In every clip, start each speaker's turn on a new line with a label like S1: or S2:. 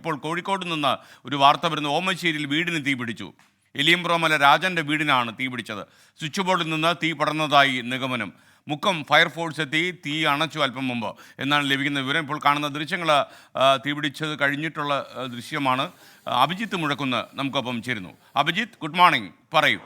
S1: ഇപ്പോൾ കോഴിക്കോട് നിന്ന് ഒരു വാർത്ത വരുന്നു. ഓമശ്ശേരിയിൽ വീടിന് തീപിടിച്ചു. എലിയമ്പ്രോമല രാജൻ്റെ വീടിനാണ് തീപിടിച്ചത്. സ്വിച്ച് ബോർഡിൽ നിന്ന് തീ പടർന്നതായി നിഗമനം. മുക്കം ഫയർഫോഴ്സ് എത്തി തീ അണച്ചു അല്പം മുമ്പ് എന്നാണ് ലഭിക്കുന്ന വിവരം. ഇപ്പോൾ കാണുന്ന ദൃശ്യങ്ങൾ തീപിടിച്ചത് കഴിഞ്ഞിട്ടുള്ള ദൃശ്യമാണ്. അഭിജിത്ത് മുഴക്കുന്ന് നമുക്കൊപ്പം ചേരുന്നു. അഭിജിത്ത്, ഗുഡ് മോർണിംഗ്, പറയൂ.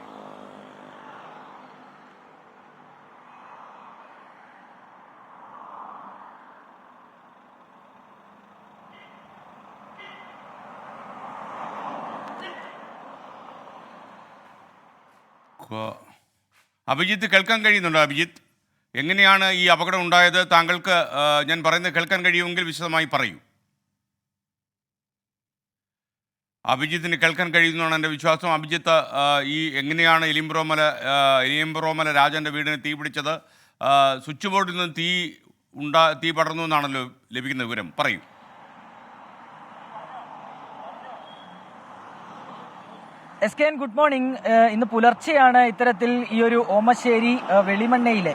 S1: അഭിജിത്ത്, കേൾക്കാൻ കഴിയുന്നുണ്ടോ? അഭിജിത്ത്, എങ്ങനെയാണ് ഈ അപകടം ഉണ്ടായത്? താങ്കൾക്ക് ഞാൻ പറയുന്നത് കേൾക്കാൻ കഴിയുമെങ്കിൽ വിശദമായി പറയൂ. അഭിജിത്തിന് കേൾക്കാൻ കഴിയുന്നതാണ് എൻ്റെ വിശ്വാസം. അഭിജിത്ത്, ഈ എങ്ങനെയാണ് എലിയമ്പ്രോമല രാജൻ്റെ വീടിന് തീ പിടിച്ചത്? സ്വിച്ച് ബോർഡിൽ നിന്ന് തീ പടർന്നു എന്നാണല്ലോ ലഭിക്കുന്ന വിവരം, പറയൂ.
S2: SKN, good morning. ഇന്ന് പുലർച്ചെയാണ് ഇത്തരത്തിൽ ഈ ഒരു ഓമശ്ശേരി വെളിമണ്ണയിലെ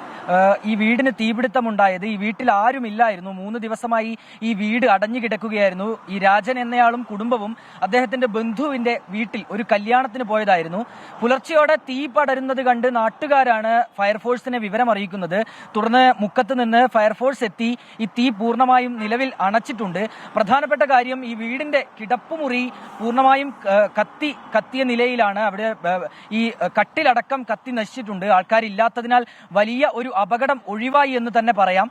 S2: ഈ വീടിന് തീപിടുത്തമുണ്ടായത്. ഈ വീട്ടിൽ ആരുമില്ലായിരുന്നു. 3 ദിവസമായി ഈ വീട് അടഞ്ഞു കിടക്കുകയായിരുന്നു. ഈ രാജൻ എന്നയാളും കുടുംബവും അദ്ദേഹത്തിന്റെ ബന്ധുവിന്റെ വീട്ടിൽ ഒരു കല്യാണത്തിന് പോയതായിരുന്നു. പുലർച്ചെയോടെ തീ പടരുന്നത് കണ്ട് നാട്ടുകാരാണ് ഫയർഫോഴ്സിനെ വിവരം അറിയിക്കുന്നത്. തുടർന്ന് മുക്കത്ത് നിന്ന് ഫയർഫോഴ്സ് എത്തി ഈ തീ പൂർണ്ണമായും നിലവിൽ അണച്ചിട്ടുണ്ട്. പ്രധാനപ്പെട്ട കാര്യം, ഈ വീടിന്റെ കിടപ്പുമുറി പൂർണ്ണമായും കത്തിയ നിലയിലാണ്. അവിടെ ഈ കട്ടിലടക്കം കത്തി നശിച്ചിട്ടുണ്ട്. ആൾക്കാരില്ലാത്തതിനാൽ വലിയ ഒരു അപകടം ഒഴിവായി എന്ന് തന്നെ പറയാം.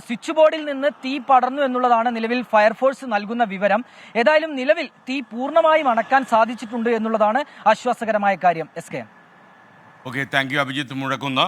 S2: സ്വിച്ച് ബോർഡിൽ നിന്ന് തീ പടർന്നു എന്നുള്ളതാണ് നിലവിൽ ഫയർഫോഴ്സ് നൽകുന്ന വിവരം. ഏതായാലും നിലവിൽ തീ പൂർണ്ണമായും അണക്കാൻ സാധിച്ചിട്ടുണ്ട് എന്നുള്ളതാണ് ആശ്വാസകരമായ കാര്യം. SKN.
S1: Okay, thank you Abhijith Muzhakkunnu.